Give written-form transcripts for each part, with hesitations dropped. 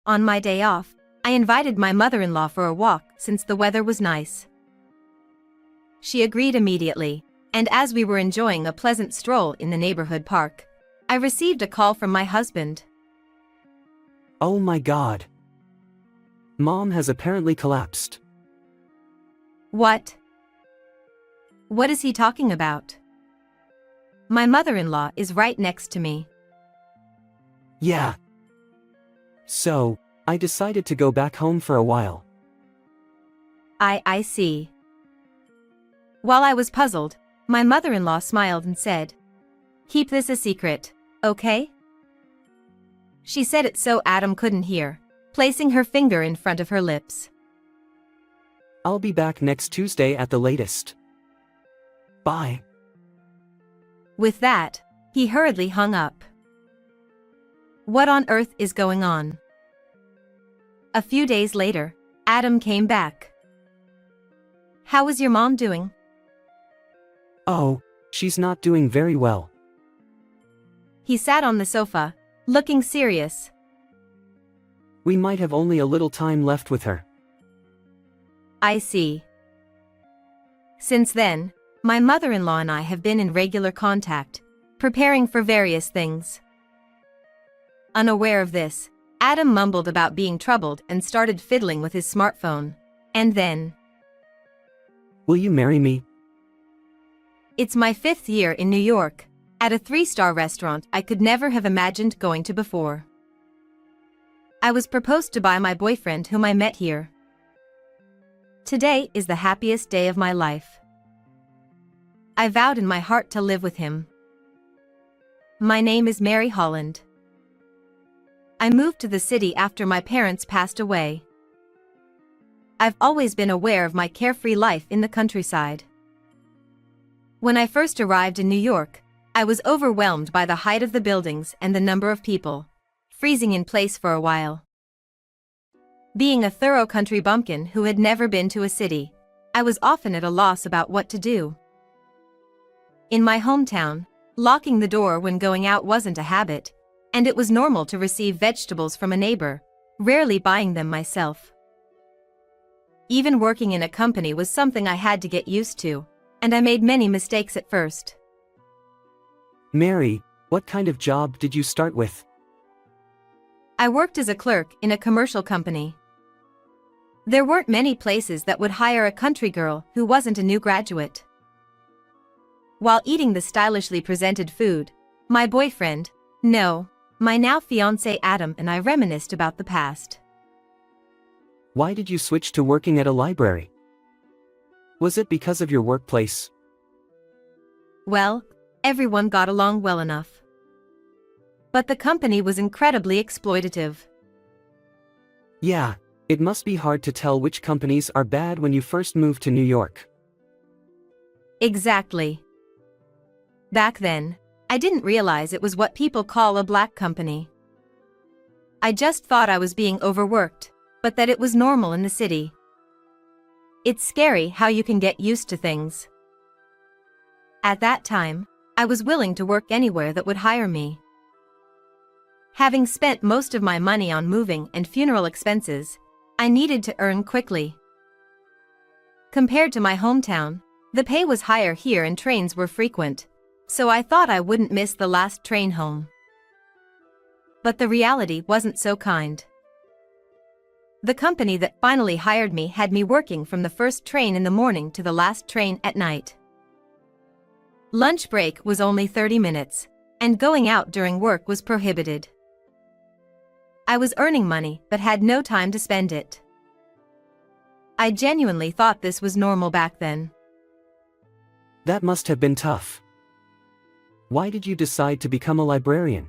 On my day off, I invited my mother-in-law for a walk since the weather was nice. She agreed immediately, and as we were enjoying a pleasant stroll in the neighborhood park, I received a call from my husband. Oh my God. Mom has apparently collapsed. What? What is he talking about? My mother-in-law is right next to me. Yeah. So, I decided to go back home for a while. I see. While I was puzzled, my mother-in-law smiled and said, "Keep this a secret, okay?" She said it so Adam couldn't hear, placing her finger in front of her lips. I'll be back next Tuesday at the latest. Bye. With that, he hurriedly hung up. What on earth is going on? A few days later, Adam came back. How is your mom doing? Oh, she's not doing very well. He sat on the sofa, looking serious. We might have only a little time left with her. I see. Since then, my mother-in-law and I have been in regular contact, preparing for various things. Unaware of this, Adam mumbled about being troubled and started fiddling with his smartphone. And then, Will you marry me? it's my 5th year in New York, at a 3-star restaurant I could never have imagined going to before. I was proposed to by my boyfriend whom I met here. Today is the happiest day of my life. I vowed in my heart to live with him. My name is Mary Holland. I moved to the city after my parents passed away. I've always been aware of my carefree life in the countryside. When I first arrived in New York, I was overwhelmed by the height of the buildings and the number of people, freezing in place for a while. Being a thorough country bumpkin who had never been to a city, I was often at a loss about what to do. In my hometown, locking the door when going out wasn't a habit, and it was normal to receive vegetables from a neighbor, rarely buying them myself. Even working in a company was something I had to get used to, and I made many mistakes at first. Mary, what kind of job did you start with? I worked as a clerk in a commercial company. There weren't many places that would hire a country girl who wasn't a new graduate. While eating the stylishly presented food, my boyfriend, my now fiancé Adam and I reminisced about the past. Why did you switch to working at a library? Was it because of your workplace? Well, everyone got along well enough. But the company was incredibly exploitative. Yeah, it must be hard to tell which companies are bad when you first moved to New York. Exactly. Back then, I didn't realize it was what people call a black company. I just thought I was being overworked, but that it was normal in the city. It's scary how you can get used to things. At that time, I was willing to work anywhere that would hire me. Having spent most of my money on moving and funeral expenses, I needed to earn quickly. Compared to my hometown, the pay was higher here and trains were frequent, so I thought I wouldn't miss the last train home. But the reality wasn't so kind. The company that finally hired me had me working from the first train in the morning to the last train at night. Lunch break was only 30 minutes, and going out during work was prohibited. I was earning money but had no time to spend it. I genuinely thought this was normal back then. That must have been tough. Why did you decide to become a librarian?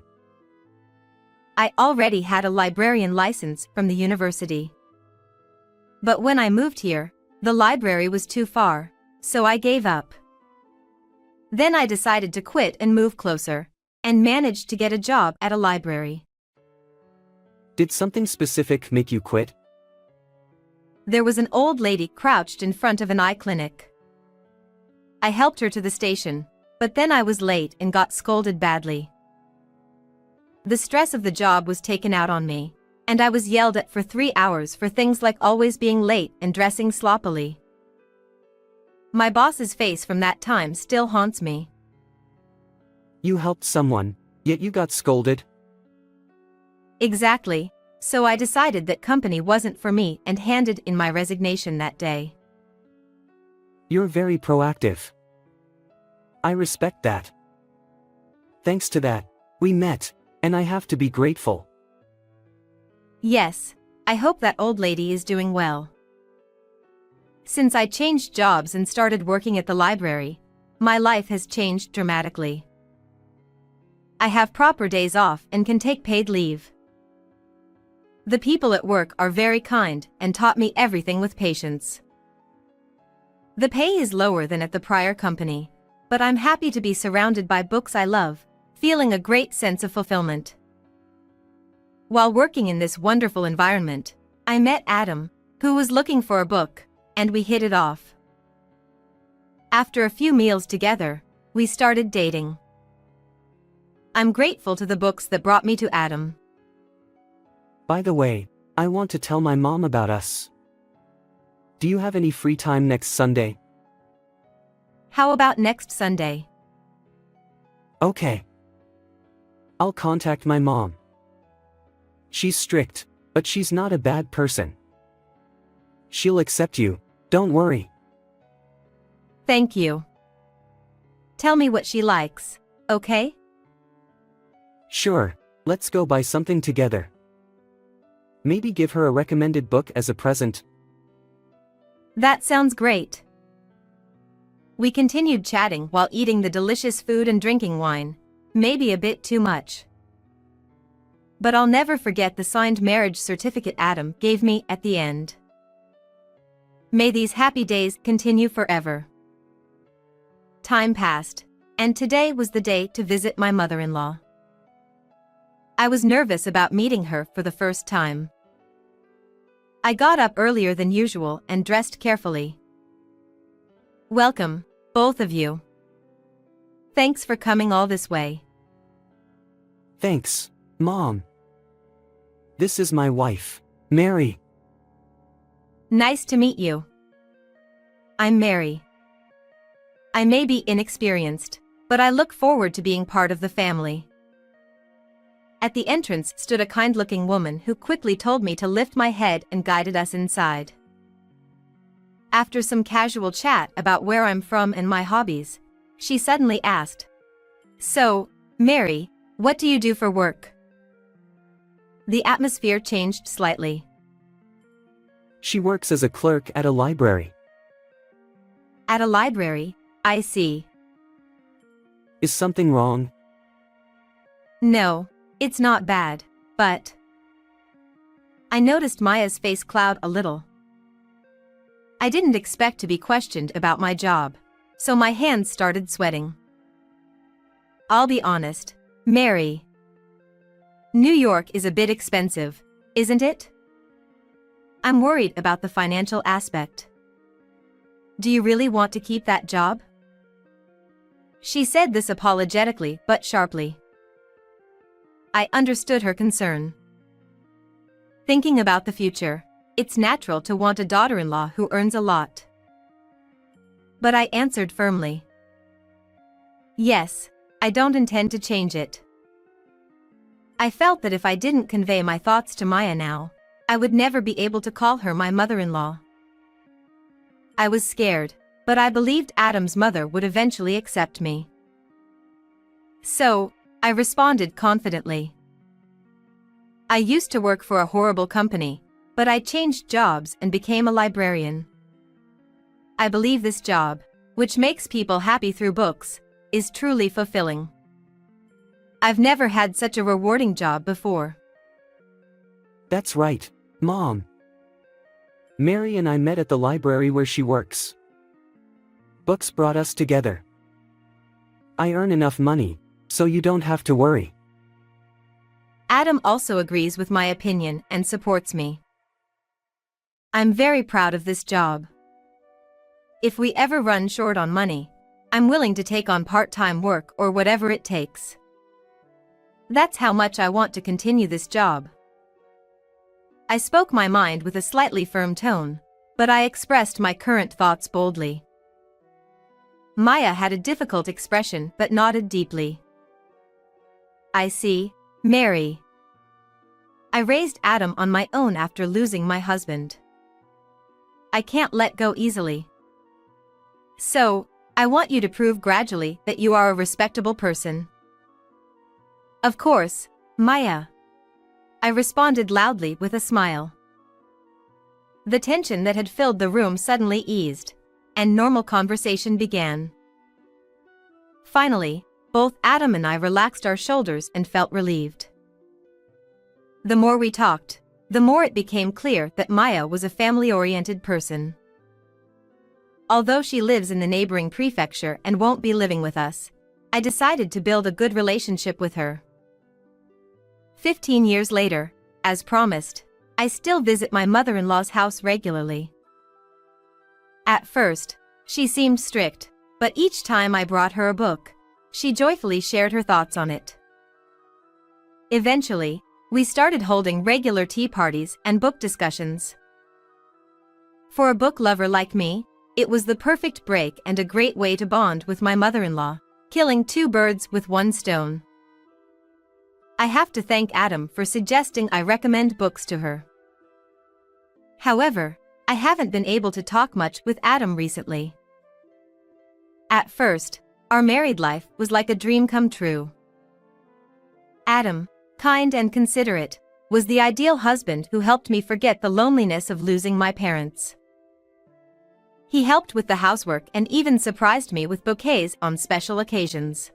I already had a librarian license from the university. But when I moved here, the library was too far, so I gave up. Then I decided to quit and move closer, and managed to get a job at a library. Did something specific make you quit? There was an old lady crouched in front of an eye clinic. I helped her to the station, but then I was late and got scolded badly. The stress of the job was taken out on me, And I was yelled at for 3 hours for things like always being late and dressing sloppily. My boss's face from that time still haunts me. You helped someone, yet you got scolded? Exactly, so I decided that company wasn't for me and handed in my resignation that day. You're very proactive. I respect that. Thanks to that, we met, and I have to be grateful. Yes, I hope that old lady is doing well. Since I changed jobs and started working at the library, my life has changed dramatically. I have proper days off and can take paid leave. The people at work are very kind and taught me everything with patience. The pay is lower than at the prior company, but I'm happy to be surrounded by books I love, feeling a great sense of fulfillment. While working in this wonderful environment, I met Adam, who was looking for a book, and we hit it off. After a few meals together, we started dating. I'm grateful to the books that brought me to Adam. By the way, I want to tell my mom about us. Do you have any free time next Sunday? How about next Sunday? Okay. I'll contact my mom. She's strict, but she's not a bad person. She'll accept you, don't worry. Thank you. Tell me what she likes, okay? Sure, let's go buy something together. Maybe give her a recommended book as a present. That sounds great. We continued chatting while eating the delicious food and drinking wine, maybe a bit too much. But I'll never forget the signed marriage certificate Adam gave me at the end. May these happy days continue forever. Time passed, and today was the day to visit my mother-in-law. I was nervous about meeting her for the first time. I got up earlier than usual and dressed carefully. Welcome, both of you. Thanks for coming all this way. Thanks, Mom. This is my wife, Mary. Nice to meet you. I'm Mary. I may be inexperienced, but I look forward to being part of the family. At the entrance stood a kind-looking woman who quickly told me to lift my head and guided us inside. After some casual chat about where I'm from and my hobbies, she suddenly asked, "So, Mary, what do you do for work?" The atmosphere changed slightly. She works as a clerk at a library. At a library, I see. Is something wrong? No, it's not bad, but... I noticed Maya's face cloud a little. I didn't expect to be questioned about my job, so my hands started sweating. I'll be honest, Mary. New York is a bit expensive, isn't it? I'm worried about the financial aspect. Do you really want to keep that job? She said this apologetically but sharply. I understood her concern. Thinking about the future, it's natural to want a daughter-in-law who earns a lot. But I answered firmly. Yes, I don't intend to change it. I felt that if I didn't convey my thoughts to Maya now, I would never be able to call her my mother-in-law. I was scared, but I believed Adam's mother would eventually accept me. So, I responded confidently. I used to work for a horrible company, but I changed jobs and became a librarian. I believe this job, which makes people happy through books, is truly fulfilling. I've never had such a rewarding job before. That's right, Mom. Mary and I met at the library where she works. Books brought us together. I earn enough money, so you don't have to worry. Adam also agrees with my opinion and supports me. I'm very proud of this job. If we ever run short on money, I'm willing to take on part-time work or whatever it takes. That's how much I want to continue this job. I spoke my mind with a slightly firm tone, but I expressed my current thoughts boldly. Maya had a difficult expression but nodded deeply. I see, Mary. I raised Adam on my own after losing my husband. I can't let go easily. So, I want you to prove gradually that you are a respectable person. Of course, Maya. I responded loudly with a smile. The tension that had filled the room suddenly eased, and normal conversation began. Finally, both Adam and I relaxed our shoulders and felt relieved. The more we talked, the more it became clear that Maya was a family-oriented person. Although she lives in the neighboring prefecture and won't be living with us, I decided to build a good relationship with her. 15 years later, as promised, I still visit my mother-in-law's house regularly. At first, she seemed strict, but each time I brought her a book, she joyfully shared her thoughts on it. Eventually, we started holding regular tea parties and book discussions. For a book lover like me, it was the perfect break and a great way to bond with my mother-in-law, killing two birds with one stone. I have to thank Adam for suggesting I recommend books to her. However, I haven't been able to talk much with Adam recently. At first, our married life was like a dream come true. Adam, kind and considerate, was the ideal husband who helped me forget the loneliness of losing my parents. He helped with the housework and even surprised me with bouquets on special occasions.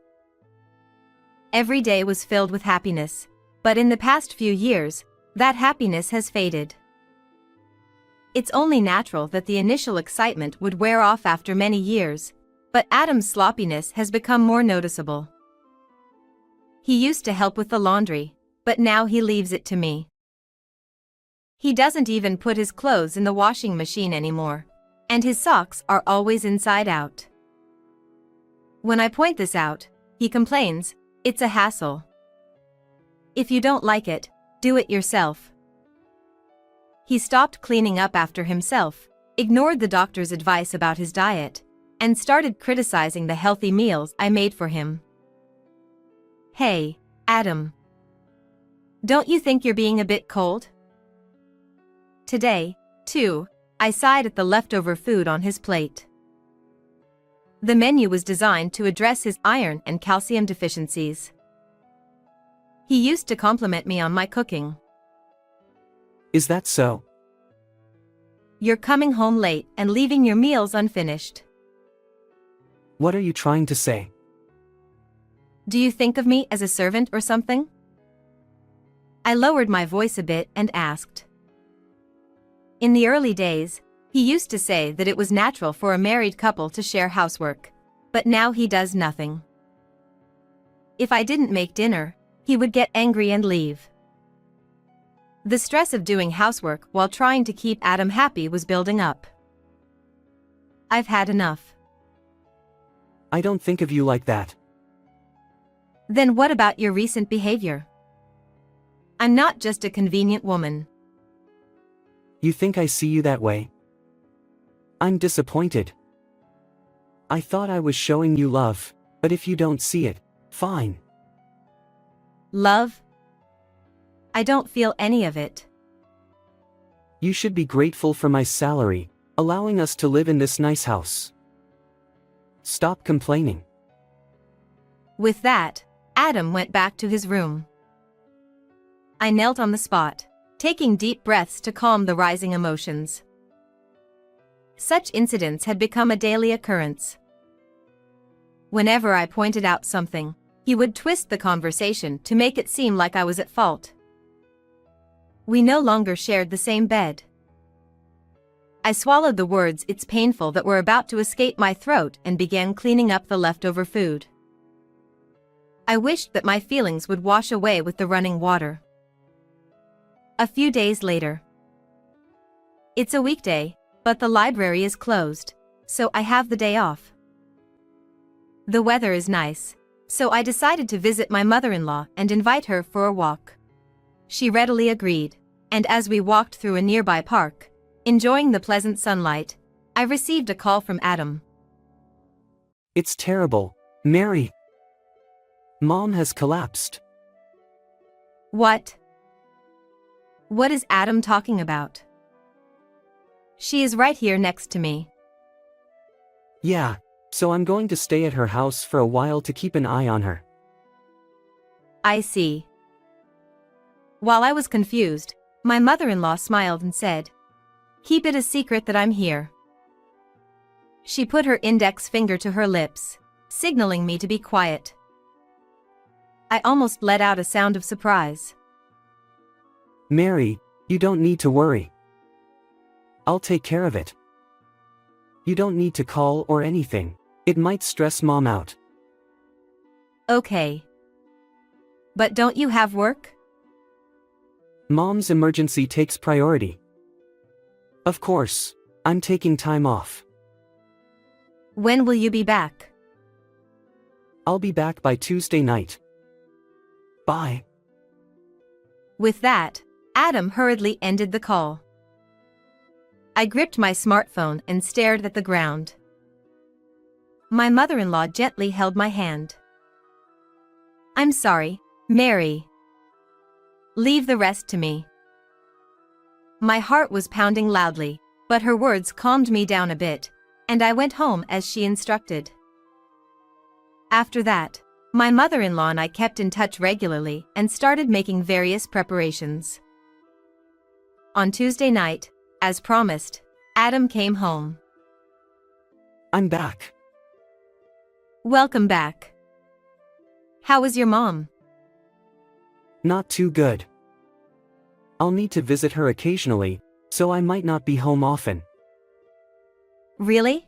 Every day was filled with happiness, but in the past few years, that happiness has faded. It's only natural that the initial excitement would wear off after many years, but Adam's sloppiness has become more noticeable. He used to help with the laundry, but now he leaves it to me. He doesn't even put his clothes in the washing machine anymore, and his socks are always inside out. When I point this out, he complains, "It's a hassle. If you don't like it, do it yourself." He stopped cleaning up after himself, ignored the doctor's advice about his diet, and started criticizing the healthy meals I made for him. Hey, Adam. Don't you think you're being a bit cold? Today, too, I sighed at the leftover food on his plate. The menu was designed to address his iron and calcium deficiencies. He used to compliment me on my cooking. Is that so? You're coming home late and leaving your meals unfinished. What are you trying to say? Do you think of me as a servant or something? I lowered my voice a bit and asked. In the early days, he used to say that it was natural for a married couple to share housework, but now he does nothing. If I didn't make dinner, he would get angry and leave. The stress of doing housework while trying to keep Adam happy was building up. I've had enough. I don't think of you like that. Then what about your recent behavior? I'm not just a convenient woman. You think I see you that way? I'm disappointed. I thought I was showing you love, but if you don't see it, fine. Love? I don't feel any of it. You should be grateful for my salary, allowing us to live in this nice house. Stop complaining. With that, Adam went back to his room. I knelt on the spot, taking deep breaths to calm the rising emotions. Such incidents had become a daily occurrence. Whenever I pointed out something, he would twist the conversation to make it seem like I was at fault. We no longer shared the same bed. I swallowed the words "it's painful" that were about to escape my throat and began cleaning up the leftover food. I wished that my feelings would wash away with the running water. A few days later. It's a weekday, but the library is closed, so I have the day off. The weather is nice, so I decided to visit my mother-in-law and invite her for a walk. She readily agreed. and as we walked through a nearby park, enjoying the pleasant sunlight, I received a call from Adam. It's terrible, Mary. Mom has collapsed. What? What is Adam talking about? She is right here next to me. Yeah, so I'm going to stay at her house for a while to keep an eye on her. I see. While I was confused, my mother-in-law smiled and said, "Keep it a secret that I'm here." She put her index finger to her lips, signaling me to be quiet. I almost let out a sound of surprise. Mary, you don't need to worry. I'll take care of it. You don't need to call or anything. It might stress Mom out. Okay. But don't you have work? Mom's emergency takes priority. Of course, I'm taking time off. When will you be back? I'll be back by Tuesday night. Bye. With that, Adam hurriedly ended the call. I gripped my smartphone and stared at the ground. My mother-in-law gently held my hand. "I'm sorry, Mary. Leave the rest to me." My heart was pounding loudly, but her words calmed me down a bit, and I went home as she instructed. After that, my mother-in-law and I kept in touch regularly and started making various preparations. On Tuesday night, as promised, Adam came home. I'm back. Welcome back. How is your mom? Not too good. I'll need to visit her occasionally, so I might not be home often. Really?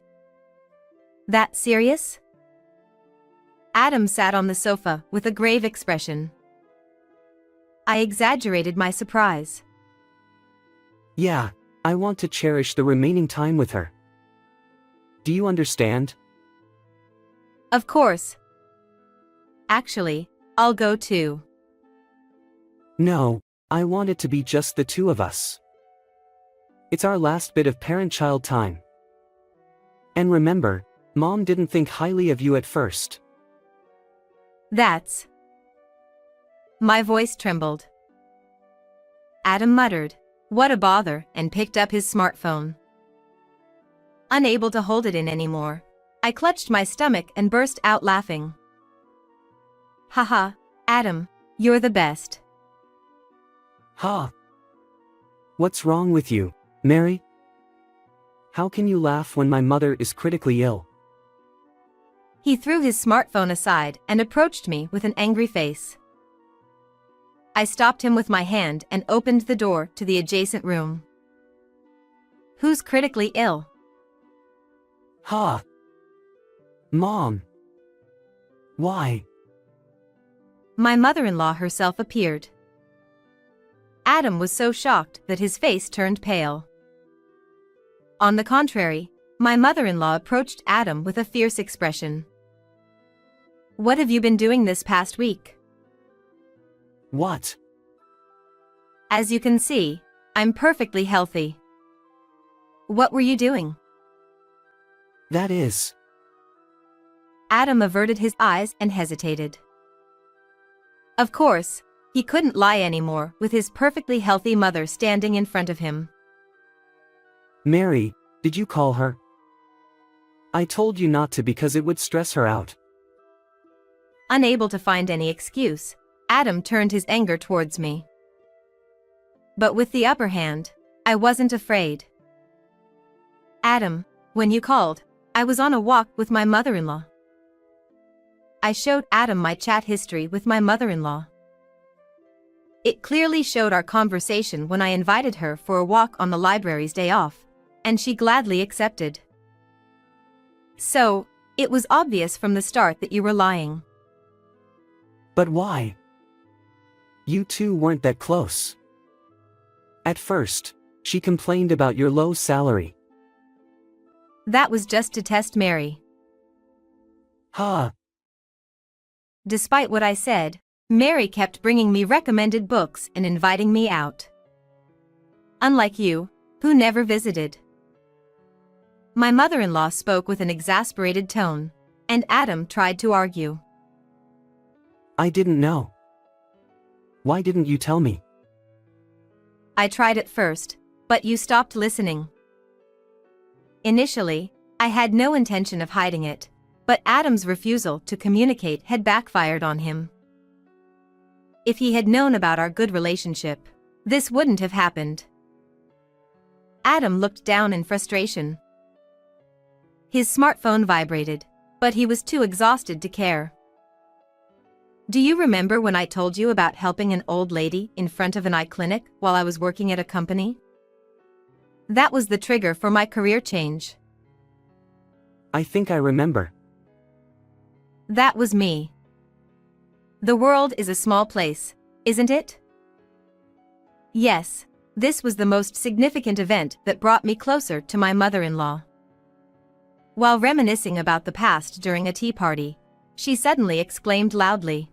That serious? Adam sat on the sofa with a grave expression. I exaggerated my surprise. Yeah, I want to cherish the remaining time with her. Do you understand? Of course. Actually, I'll go too. No, I want it to be just the two of us. It's our last bit of parent-child time. And remember, Mom didn't think highly of you at first. That's... My voice trembled. Adam muttered, "What a bother," and picked up his smartphone. Unable to hold it in anymore, I clutched my stomach and burst out laughing. Haha, Adam, you're the best. Ha! What's wrong with you, Mary? How can you laugh when my mother is critically ill? He threw his smartphone aside and approached me with an angry face. I stopped him with my hand and opened the door to the adjacent room. Who's critically ill? Ha! Mom! Why? My mother-in-law herself appeared. Adam was so shocked that his face turned pale. On the contrary, my mother-in-law approached Adam with a fierce expression. "What have you been doing this past week?" What? As you can see, I'm perfectly healthy. What were you doing? That is... Adam averted his eyes and hesitated. Of course, he couldn't lie anymore with his perfectly healthy mother standing in front of him. Mary, did you call her? I told you not to because it would stress her out. Unable to find any excuse, Adam turned his anger towards me. But with the upper hand, I wasn't afraid. "Adam, when you called, I was on a walk with my mother-in-law." I showed Adam my chat history with my mother-in-law. It clearly showed our conversation when I invited her for a walk on the library's day off, and she gladly accepted. So, it was obvious from the start that you were lying. But why? You two weren't that close. At first, she complained about your low salary. That was just to test Mary. Ha! Despite what I said, Mary kept bringing me recommended books and inviting me out. unlike you, who never visited. My mother-in-law spoke with an exasperated tone, and Adam tried to argue. I didn't know. Why didn't you tell me? I tried at first, but you stopped listening. Initially, I had no intention of hiding it, but Adam's refusal to communicate had backfired on him. If he had known about our good relationship, this wouldn't have happened. Adam looked down in frustration. His smartphone vibrated, but he was too exhausted to care. Do you remember when I told you about helping an old lady in front of an eye clinic while I was working at a company? That was the trigger for my career change. I think I remember. That was me. The world is a small place, isn't it? Yes, this was the most significant event that brought me closer to my mother-in-law. While reminiscing about the past during a tea party, she suddenly exclaimed loudly,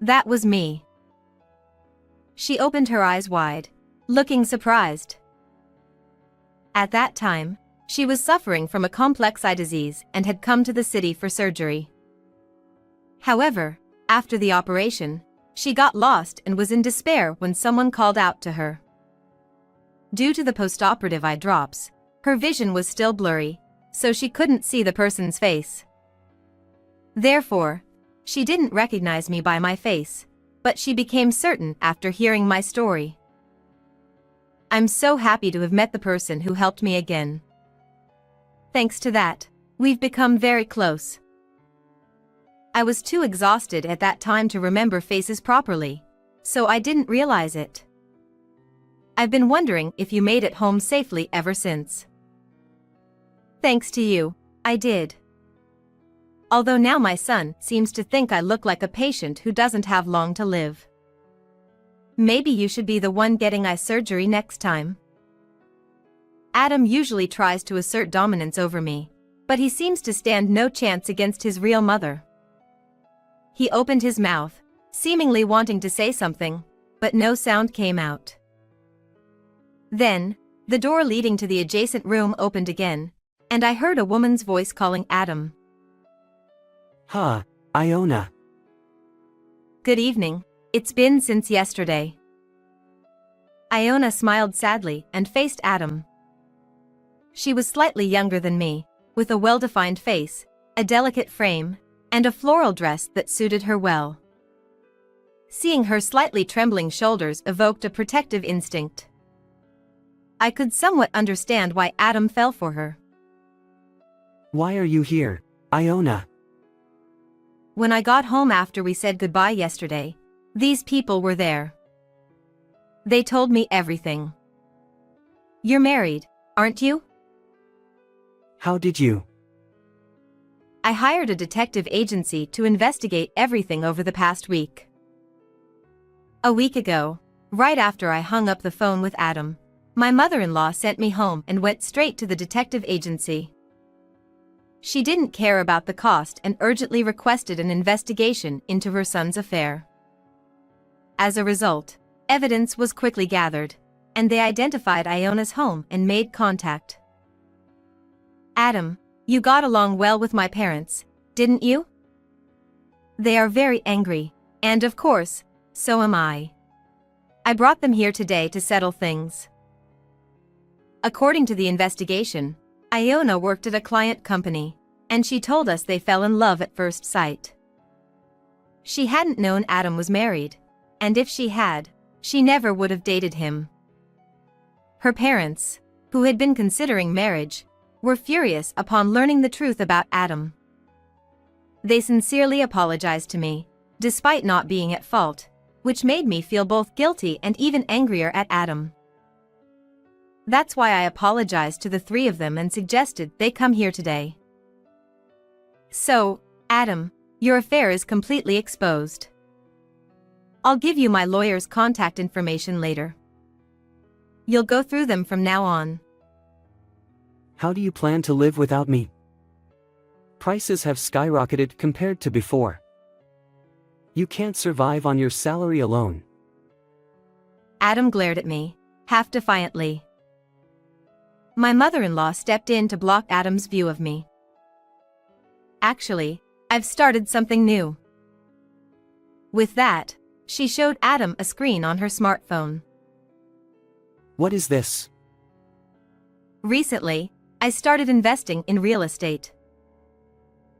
"That was me." She opened her eyes wide, looking surprised. At that time, she was suffering from a complex eye disease and had come to the city for surgery. However, after the operation, she got lost and was in despair when someone called out to her. Due to the postoperative eye drops, her vision was still blurry, so she couldn't see the person's face. Therefore, she didn't recognize me by my face, but she became certain after hearing my story. I'm so happy to have met the person who helped me again. Thanks to that, we've become very close. I was too exhausted at that time to remember faces properly, so I didn't realize it. I've been wondering if you made it home safely ever since. Thanks to you, I did. Although now my son seems to think I look like a patient who doesn't have long to live. Maybe you should be the one getting eye surgery next time. Adam usually tries to assert dominance over me, but he seems to stand no chance against his real mother. He opened his mouth, seemingly wanting to say something, but no sound came out. Then, the door leading to the adjacent room opened again, and I heard a woman's voice calling Adam. Ha, Iona. Good evening, it's been since yesterday. Iona smiled sadly and faced Adam. She was slightly younger than me, with a well-defined face, a delicate frame, and a floral dress that suited her well. Seeing her slightly trembling shoulders evoked a protective instinct. I could somewhat understand why Adam fell for her. Why are you here, Iona? When I got home after we said goodbye yesterday, these people were there. They told me everything. You're married, aren't you? How did you? I hired a detective agency to investigate everything over the past week. A week ago, right after I hung up the phone with Adam, my mother-in-law sent me home and went straight to the detective agency. She didn't care about the cost and urgently requested an investigation into her son's affair. As a result, evidence was quickly gathered, and they identified Iona's home and made contact. Adam, you got along well with my parents, didn't you? They are very angry, and of course, so am I. I brought them here today to settle things. According to the investigation, Iona worked at a client company, and she told us they fell in love at first sight. She hadn't known Adam was married, and if she had, she never would have dated him. Her parents, who had been considering marriage, were furious upon learning the truth about Adam. They sincerely apologized to me, despite not being at fault, which made me feel both guilty and even angrier at Adam. That's why I apologized to the three of them and suggested they come here today. So, Adam, your affair is completely exposed. I'll give you my lawyer's contact information later. You'll go through them from now on. How do you plan to live without me? Prices have skyrocketed compared to before. You can't survive on your salary alone. Adam glared at me, half defiantly. My mother-in-law stepped in to block Adam's view of me. Actually, I've started something new. With that, she showed Adam a screen on her smartphone. What is this? Recently, I started investing in real estate.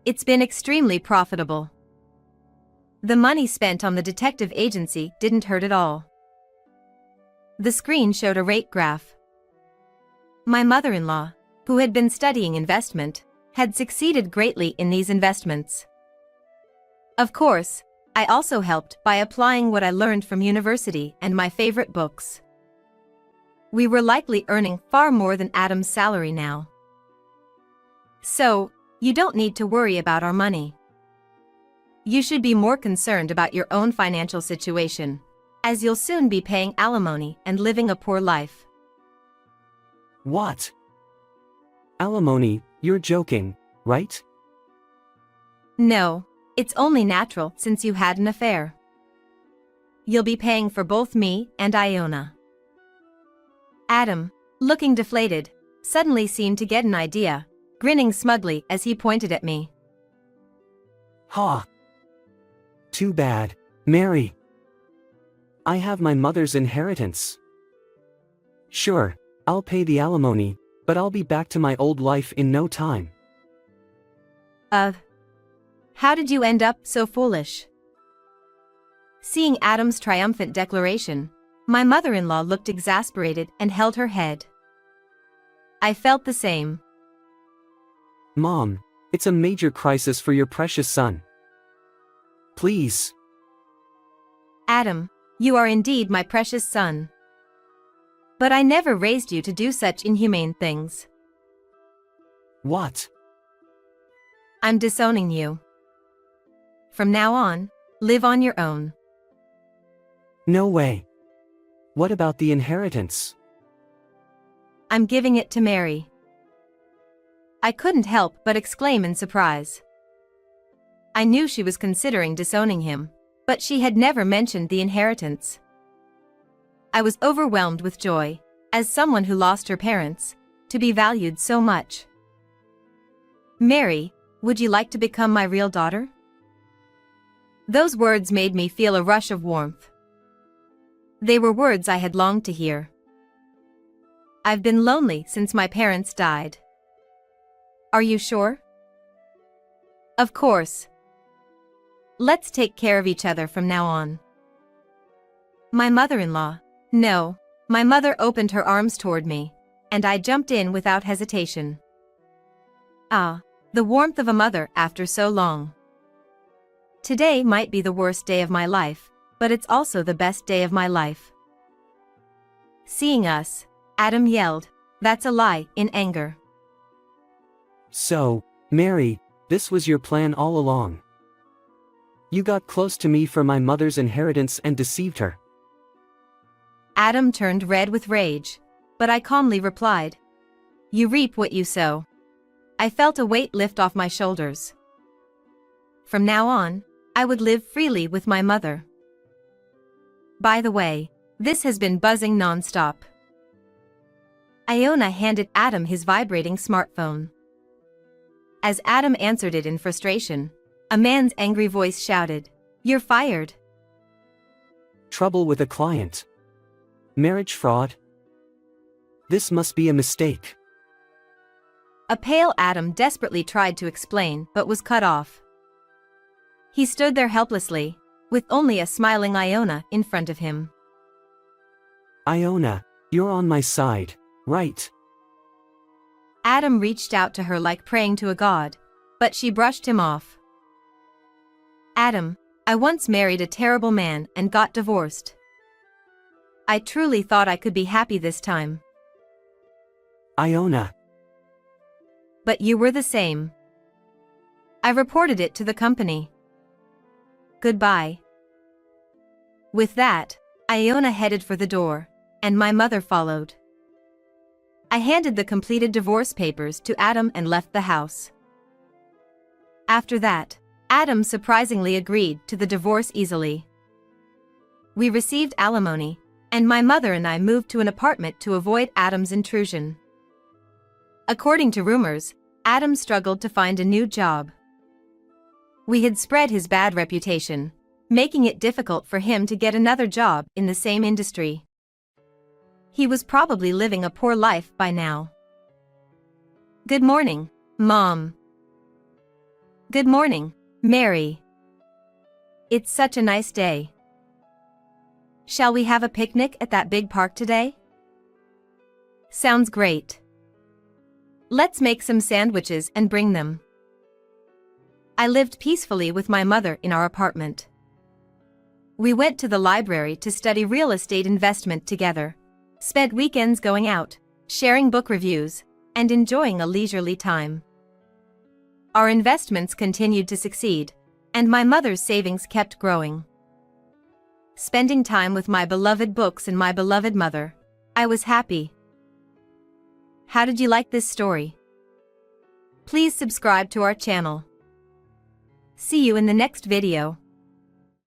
It's been extremely profitable. The money spent on the detective agency didn't hurt at all. The screen showed a rate graph. My mother-in-law, who had been studying investment, had succeeded greatly in these investments. Of course, I also helped by applying what I learned from university and my favorite books. We were likely earning far more than Adam's salary now. So, you don't need to worry about our money. You should be more concerned about your own financial situation, as you'll soon be paying alimony and living a poor life. What? Alimony, you're joking, right? No, it's only natural since you had an affair. You'll be paying for both me and Iona. Adam, looking deflated, suddenly seemed to get an idea, grinning smugly as he pointed at me. Ha! Too bad, Mary. I have my mother's inheritance. Sure, I'll pay the alimony, but I'll be back to my old life in no time. How did you end up so foolish? Seeing Adam's triumphant declaration, my mother-in-law looked exasperated and held her head. I felt the same. Mom, it's a major crisis for your precious son. Please. Adam, you are indeed my precious son. But I never raised you to do such inhumane things. What? I'm disowning you. From now on, live on your own. No way. What about the inheritance? I'm giving it to Mary. I couldn't help but exclaim in surprise. I knew she was considering disowning him, but she had never mentioned the inheritance. I was overwhelmed with joy, as someone who lost her parents, to be valued so much. Mary, would you like to become my real daughter? Those words made me feel a rush of warmth. They were words I had longed to hear. I've been lonely since my parents died. Are you sure? Of course. Let's take care of each other from now on. My mother-in-law, no, my mother opened her arms toward me, and I jumped in without hesitation. Ah, the warmth of a mother after so long. Today might be the worst day of my life, but it's also the best day of my life. Seeing us, Adam yelled, "That's a lie," in anger. So, Mary, this was your plan all along. You got close to me for my mother's inheritance and deceived her. Adam turned red with rage, but I calmly replied, "You reap what you sow." I felt a weight lift off my shoulders. From now on, I would live freely with my mother. By the way, this has been buzzing non-stop. Iona handed Adam his vibrating smartphone. As Adam answered it in frustration, a man's angry voice shouted, "You're fired." Trouble with a client. Marriage fraud. This must be a mistake. A pale Adam desperately tried to explain but was cut off. He stood there helplessly, with only a smiling Iona in front of him. Iona, you're on my side, right? Adam reached out to her like praying to a god, but she brushed him off. Adam, I once married a terrible man and got divorced. I truly thought I could be happy this time. Iona. But you were the same. I reported it to the company. Goodbye. With that, Iona headed for the door, and my mother followed. I handed the completed divorce papers to Adam and left the house. After that, Adam surprisingly agreed to the divorce easily. We received alimony, and my mother and I moved to an apartment to avoid Adam's intrusion. According to rumors, Adam struggled to find a new job. We had spread his bad reputation, making it difficult for him to get another job in the same industry. He was probably living a poor life by now. Good morning, Mom. Good morning, Mary. It's such a nice day. Shall we have a picnic at that big park today? Sounds great. Let's make some sandwiches and bring them. I lived peacefully with my mother in our apartment. We went to the library to study real estate investment together, spent weekends going out, sharing book reviews, and enjoying a leisurely time. Our investments continued to succeed, and my mother's savings kept growing. Spending time with my beloved books and my beloved mother, I was happy. How did you like this story? Please subscribe to our channel. See you in the next video.